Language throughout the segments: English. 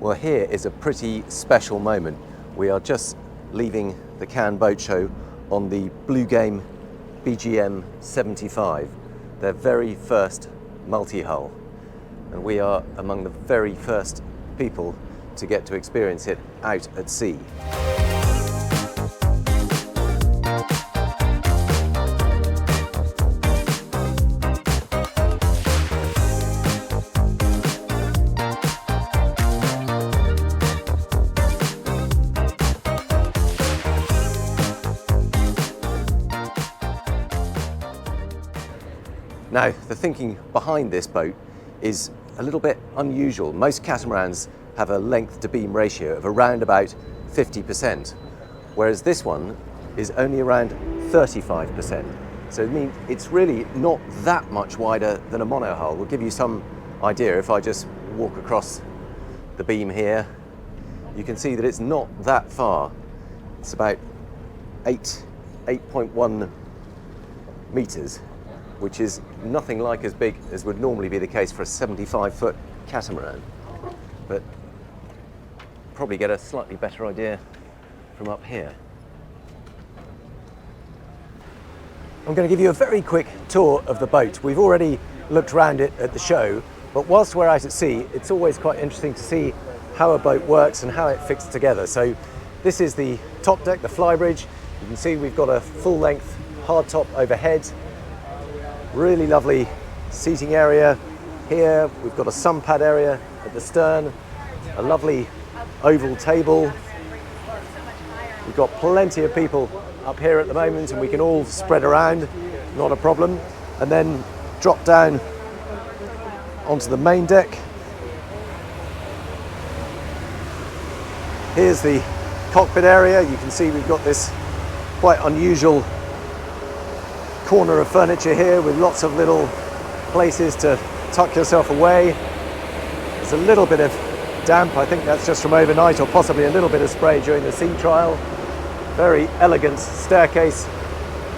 Well, here is a pretty special moment. We are just leaving the Cannes Boat Show on the Bluegame BGM75, their very first multi-hull. And we are among the very first people to get to experience it out at sea. Now, the thinking behind this boat is a little bit unusual. Most catamarans have a length to beam ratio of around about 50%, whereas this one is only around 35%. So it means it's really not that much wider than a monohull. We'll give you some idea. If I just walk across the beam here, you can see that it's not that far. It's about 8.1 meters, which is nothing like as big as would normally be the case for a 75-foot catamaran. But probably get a slightly better idea from up here. I'm going to give you a very quick tour of the boat. We've already looked around it at the show, but whilst we're out at sea, it's always quite interesting to see how a boat works and how it fits together. So this is the top deck, the flybridge. You can see we've got a full-length hardtop overhead. Really lovely seating area here. We've got a sun pad area at the stern, a lovely oval table. We've got plenty of people up here at the moment and we can all spread around, not a problem. And then drop down onto the main deck. Here's the cockpit area. You can see we've got this quite unusual corner of furniture here with lots of little places to tuck yourself away. There's a little bit of damp, I think that's just from overnight, or possibly a little bit of spray during the sea trial. Very elegant staircase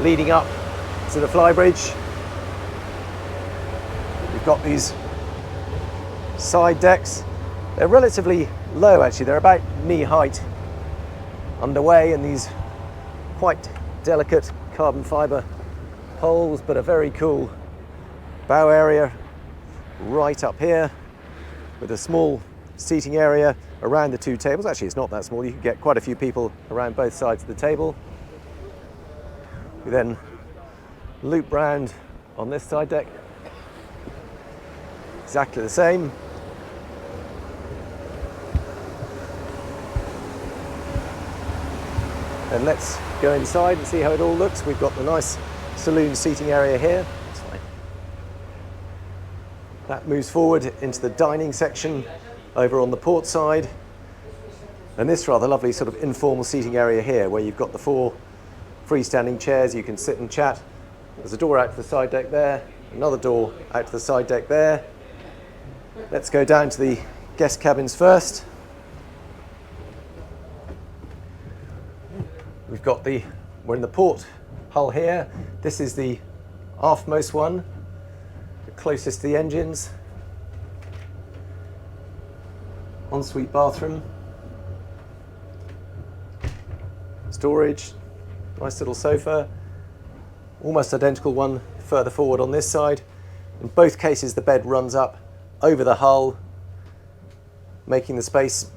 leading up to the flybridge. We've got these side decks. They're relatively low actually, they're about knee height underway, and these quite delicate carbon fibre poles, but a very cool bow area right up here with a small seating area around the two tables. Actually, it's not that small. You can get quite a few people around both sides of the table. We then loop round on this side deck. Exactly the same. And let's go inside and see how it all looks. We've got the nice saloon seating area here. That moves forward into the dining section over on the port side. And this rather lovely sort of informal seating area here where you've got the 4 freestanding chairs. You can sit and chat. There's a door out to the side deck there, another door out to the side deck there. Let's go down to the guest cabins first. We're in the port hull here. This is the aftmost one, the closest to the engines. Ensuite bathroom. Storage, nice little sofa. Almost identical one further forward on this side. In both cases the bed runs up over the hull, making the space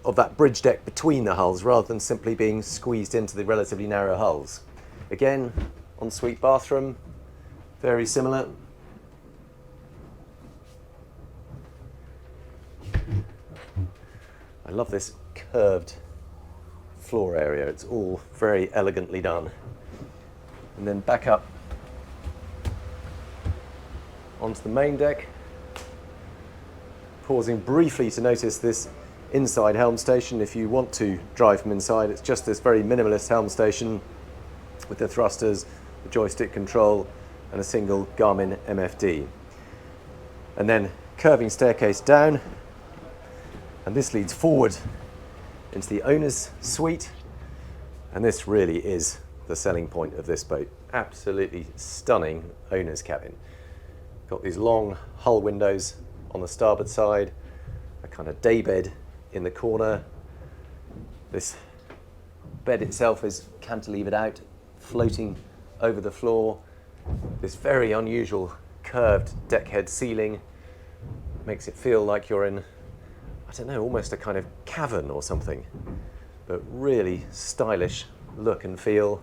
of that bridge deck between the hulls rather than simply being squeezed into the relatively narrow hulls. Again, ensuite bathroom, very similar. I love this curved floor area. It's all very elegantly done. And then back up onto the main deck, pausing briefly to notice this inside helm station. If you want to drive from inside, it's just this very minimalist helm station with the thrusters, the joystick control, and a single Garmin MFD. And then curving staircase down, and this leads forward into the owner's suite. And this really is the selling point of this boat. Absolutely stunning owner's cabin. Got these long hull windows on the starboard side, a kind of daybed in the corner. This bed itself is cantilevered out, floating over the floor. This very unusual curved deckhead ceiling makes it feel like you're in, I don't know, almost a kind of cavern or something, but really stylish look and feel.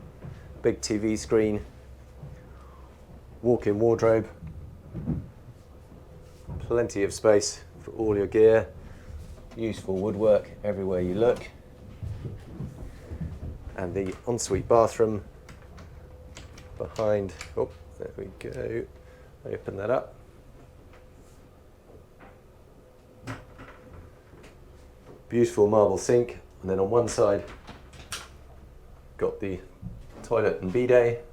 Big TV screen, walk-in wardrobe, plenty of space for all your gear, useful woodwork everywhere you look, and the ensuite bathroom behind. Oh, there we go. Open that up. Beautiful marble sink, and then on one side got the toilet and bidet.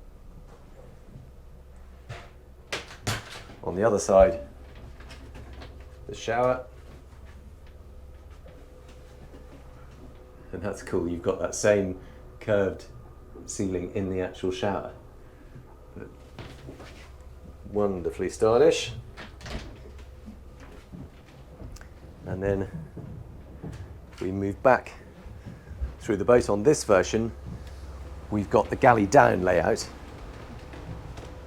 On the other side, the shower. And that's cool, you've got that same curved ceiling in the actual shower. Wonderfully stylish. And then we move back through the boat. On this version, we've got the galley down layout,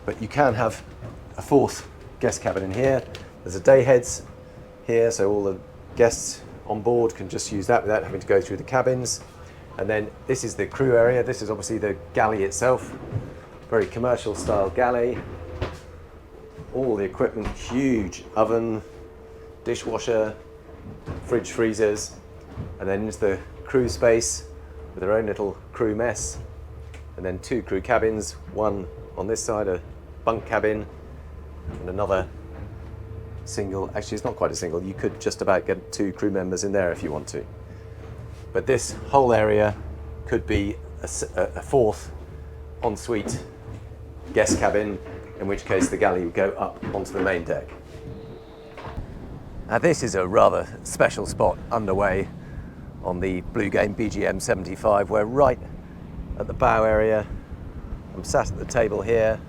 but you can have a fourth guest cabin in here. There's a day heads here, so all the guests on board can just use that without having to go through the cabins. And then this is the crew area. This is obviously the galley itself. Very commercial style galley. All the equipment, huge oven, dishwasher, fridge, freezers, and then into the crew space with their own little crew mess. And then two crew cabins, one on this side, a bunk cabin, and another single. Actually, it's not quite a single. You could just about get two crew members in there if you want to. But this whole area could be a fourth ensuite guest cabin, in which case the galley would go up onto the main deck. Now this is a rather special spot underway on the Bluegame BGM75. We're right at the bow area. I'm sat at the table here.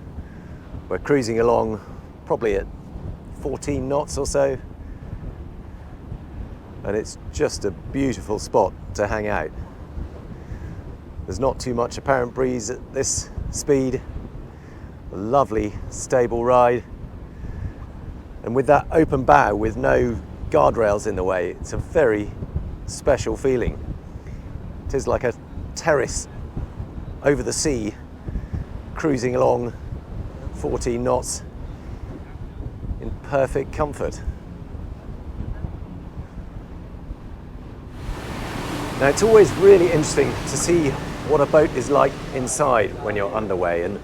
We're cruising along probably at 14 knots or so, and it's just a beautiful spot to hang out. There's not too much apparent breeze at this speed. A lovely stable ride, and with that open bow with no guardrails in the way, it's a very special feeling. It is like a terrace over the sea, cruising along 14 knots in perfect comfort. Now it's always really interesting to see what a boat is like inside when you're underway, and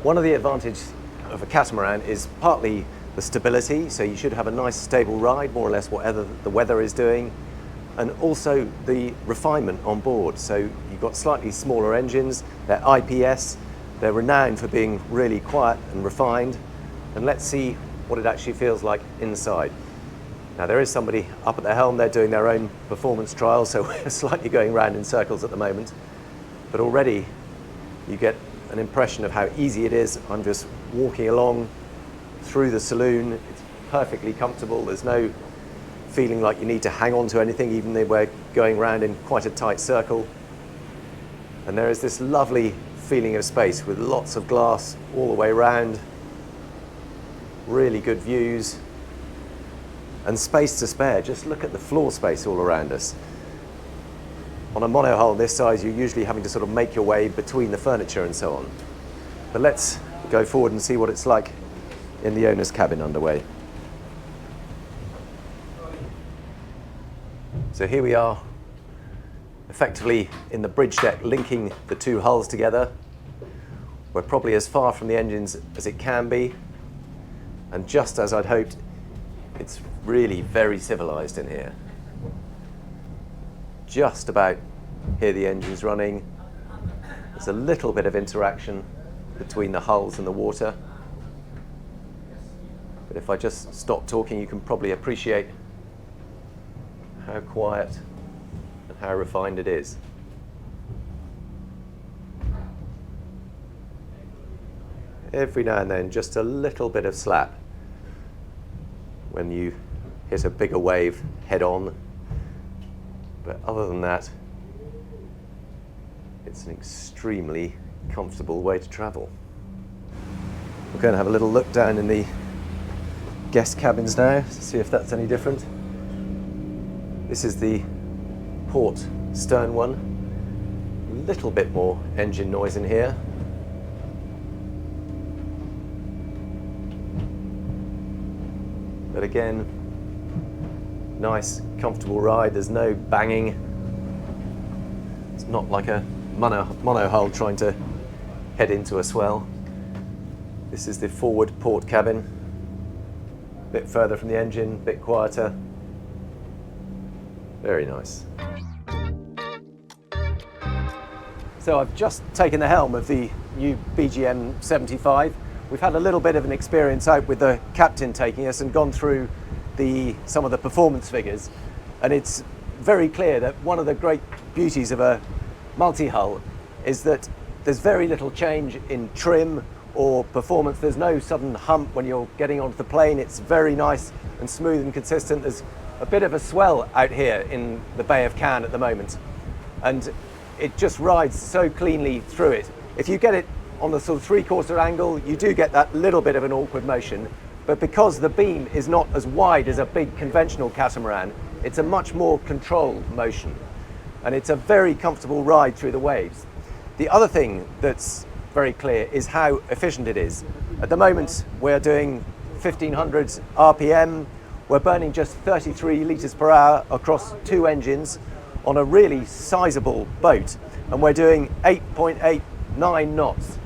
one of the advantages of a catamaran is partly the stability, so you should have a nice stable ride, more or less whatever the weather is doing, and also the refinement on board. So you've got slightly smaller engines, they're IPS, they're renowned for being really quiet and refined, and let's see what it actually feels like inside. Now there is somebody up at the helm, they're doing their own performance trial, so we're slightly going round in circles at the moment, but already you get an impression of how easy it is. I'm just walking along through the saloon. It's perfectly comfortable. There's no feeling like you need to hang on to anything, even though we're going round in quite a tight circle. And there is this lovely feeling of space with lots of glass all the way around, really good views, and space to spare. Just look at the floor space all around us. On a monohull this size, you're usually having to sort of make your way between the furniture and so on. But let's go forward and see what it's like in the owner's cabin underway. So here we are, effectively in the bridge deck linking the two hulls together. We're probably as far from the engines as it can be, and just as I'd hoped, it's really very civilized in here. Just about hear the engines running. There's a little bit of interaction between the hulls and the water. But if I just stop talking, you can probably appreciate how quiet and how refined it is. Every now and then, just a little bit of slap when you hit a bigger wave head on. But other than that, it's an extremely comfortable way to travel. We're going to have a little look down in the guest cabins now to see if that's any different. This is the port stern one. A little bit more engine noise in here. But again, nice, comfortable ride. There's no banging. It's not like a mono hull trying to head into a swell. This is the forward port cabin. A bit further from the engine, a bit quieter. Very nice. So I've just taken the helm of the new BGM75. We've had a little bit of an experience out with the captain taking us and gone through some of the performance figures. And it's very clear that one of the great beauties of a multi-hull is that there's very little change in trim or performance. There's no sudden hump when you're getting onto the plane. It's very nice and smooth and consistent. There's a bit of a swell out here in the Bay of Cannes at the moment, and it just rides so cleanly through it. If you get it on the sort of three-quarter angle, you do get that little bit of an awkward motion, but because the beam is not as wide as a big conventional catamaran, it's a much more controlled motion, and it's a very comfortable ride through the waves. The other thing that's very clear is how efficient it is. At the moment, we're doing 1500 RPM. We're burning just 33 litres per hour across 2 engines on a really sizable boat, and we're doing 8.89 knots.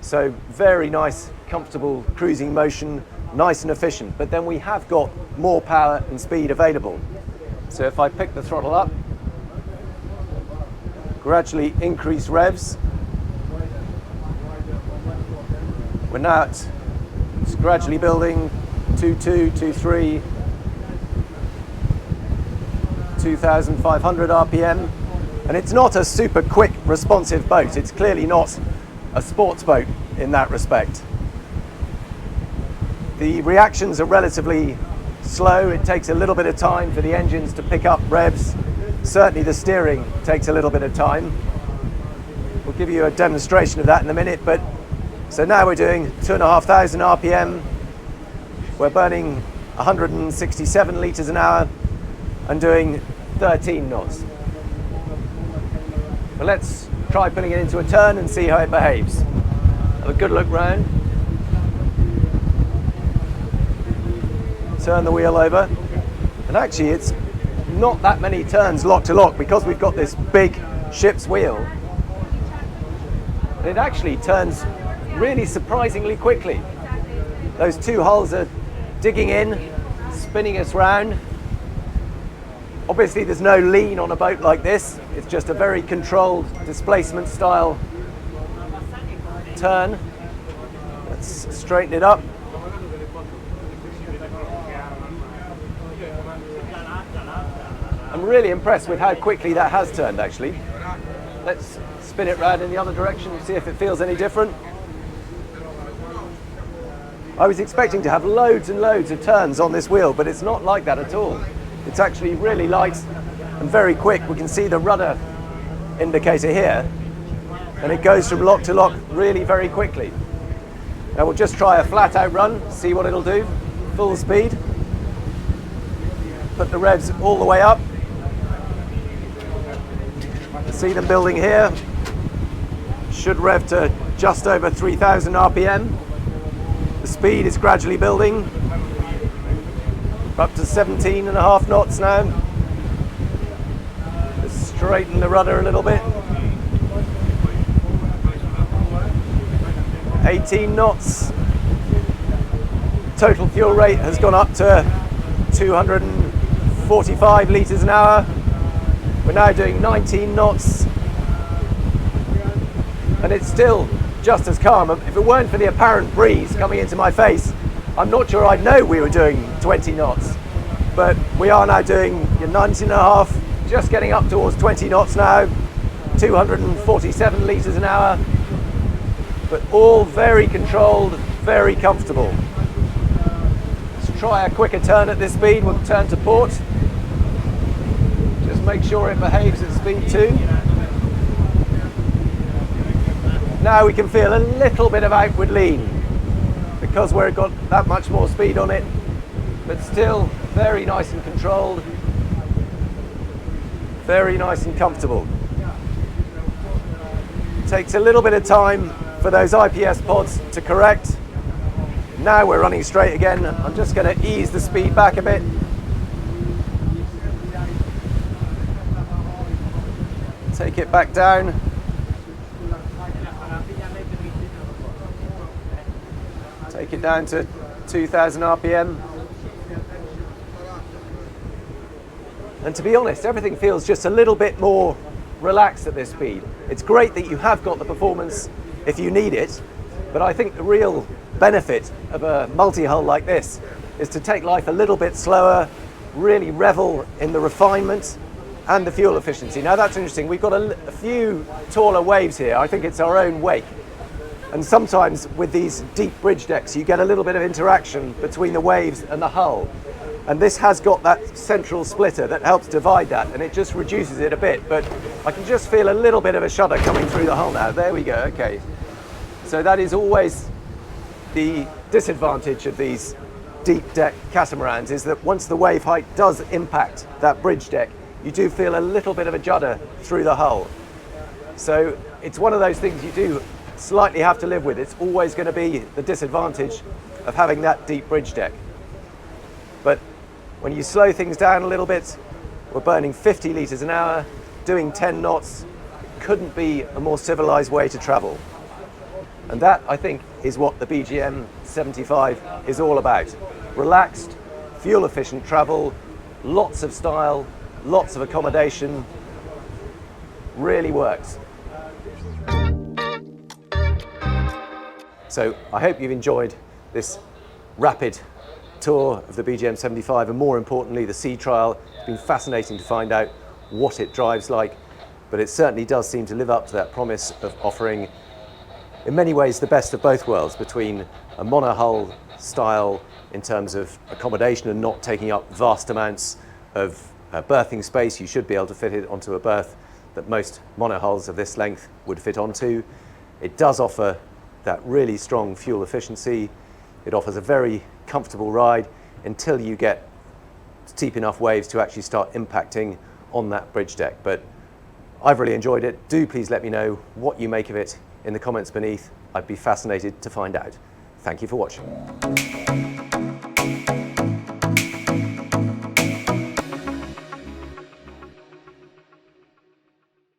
So very nice, comfortable cruising motion, nice and efficient. But then we have got more power and speed available. So if I pick the throttle up, gradually increase revs, we're now it's gradually building 2.2, 2.3, 2,500 RPM, and it's not a super quick responsive boat. It's clearly not a sports boat in that respect. The reactions are relatively slow. It takes a little bit of time for the engines to pick up revs. Certainly the steering takes a little bit of time. We'll give you a demonstration of that in a minute, but so now we're doing 2,500 RPM. We're burning 167 litres an hour and doing 13 knots. Well, let's try putting it into a turn and see how it behaves. Have a good look round. Turn the wheel over. And actually it's not that many turns lock to lock because we've got this big ship's wheel. And it actually turns really surprisingly quickly. Those 2 hulls are digging in, spinning us round. Obviously there's no lean on a boat like this. It's just a very controlled displacement style turn. Let's straighten it up. I'm really impressed with how quickly that has turned actually. Let's spin it round in the other direction and see if it feels any different. I was expecting to have loads and loads of turns on this wheel, but it's not like that at all. It's actually really light and very quick. We can see the rudder indicator here, and it goes from lock to lock really very quickly. Now we'll just try a flat out run, see what it'll do. Full speed. Put the revs all the way up. See them building here. Should rev to just over 3,000 RPM. The speed is gradually building. We're up to 17.5 knots now. Let's straighten the rudder a little bit. 18 knots. Total fuel rate has gone up to 245 litres an hour. We're now doing 19 knots. And it's still just as calm. If it weren't for the apparent breeze coming into my face, I'm not sure I'd know we were doing 20 knots. But we are now doing 19.5, just getting up towards 20 knots now, 247 litres an hour, but all very controlled, very comfortable. Let's try a quicker turn at this speed. We'll turn to port. Just make sure it behaves at speed 2. Now we can feel a little bit of outward lean because we've got that much more speed on it, but still very nice and controlled, very nice and comfortable. Takes a little bit of time for those IPS pods to correct. Now we're running straight again. I'm just going to ease the speed back a bit. Take it back down. Take it down to 2000 RPM. And to be honest, everything feels just a little bit more relaxed at this speed. It's great that you have got the performance if you need it, but I think the real benefit of a multi-hull like this is to take life a little bit slower, really revel in the refinement and the fuel efficiency. Now that's interesting, we've got a few taller waves here. I think it's our own wake. And sometimes with these deep bridge decks, you get a little bit of interaction between the waves and the hull. And this has got that central splitter that helps divide that, and it just reduces it a bit. But I can just feel a little bit of a shudder coming through the hull now. There we go, okay. So that is always the disadvantage of these deep deck catamarans, is that once the wave height does impact that bridge deck, you do feel a little bit of a judder through the hull. So it's one of those things you do slightly have to live with. It's always going to be the disadvantage of having that deep bridge deck. But when you slow things down a little bit, we're burning 50 litres an hour, doing 10 knots. It couldn't be a more civilized way to travel. And that, I think, is what the BGM75 is all about. Relaxed, fuel-efficient travel, lots of style, lots of accommodation. Really works. So I hope you've enjoyed this rapid tour of the BGM75, and more importantly the Sea Trial. It's been fascinating to find out what it drives like, but it certainly does seem to live up to that promise of offering in many ways the best of both worlds, between a monohull style in terms of accommodation and not taking up vast amounts of berthing space. You should be able to fit it onto a berth that most monohulls of this length would fit onto. It does offer that really strong fuel efficiency. It offers a very comfortable ride until you get steep enough waves to actually start impacting on that bridge deck. But I've really enjoyed it. Do please let me know what you make of it in the comments beneath. I'd be fascinated to find out. Thank you for watching.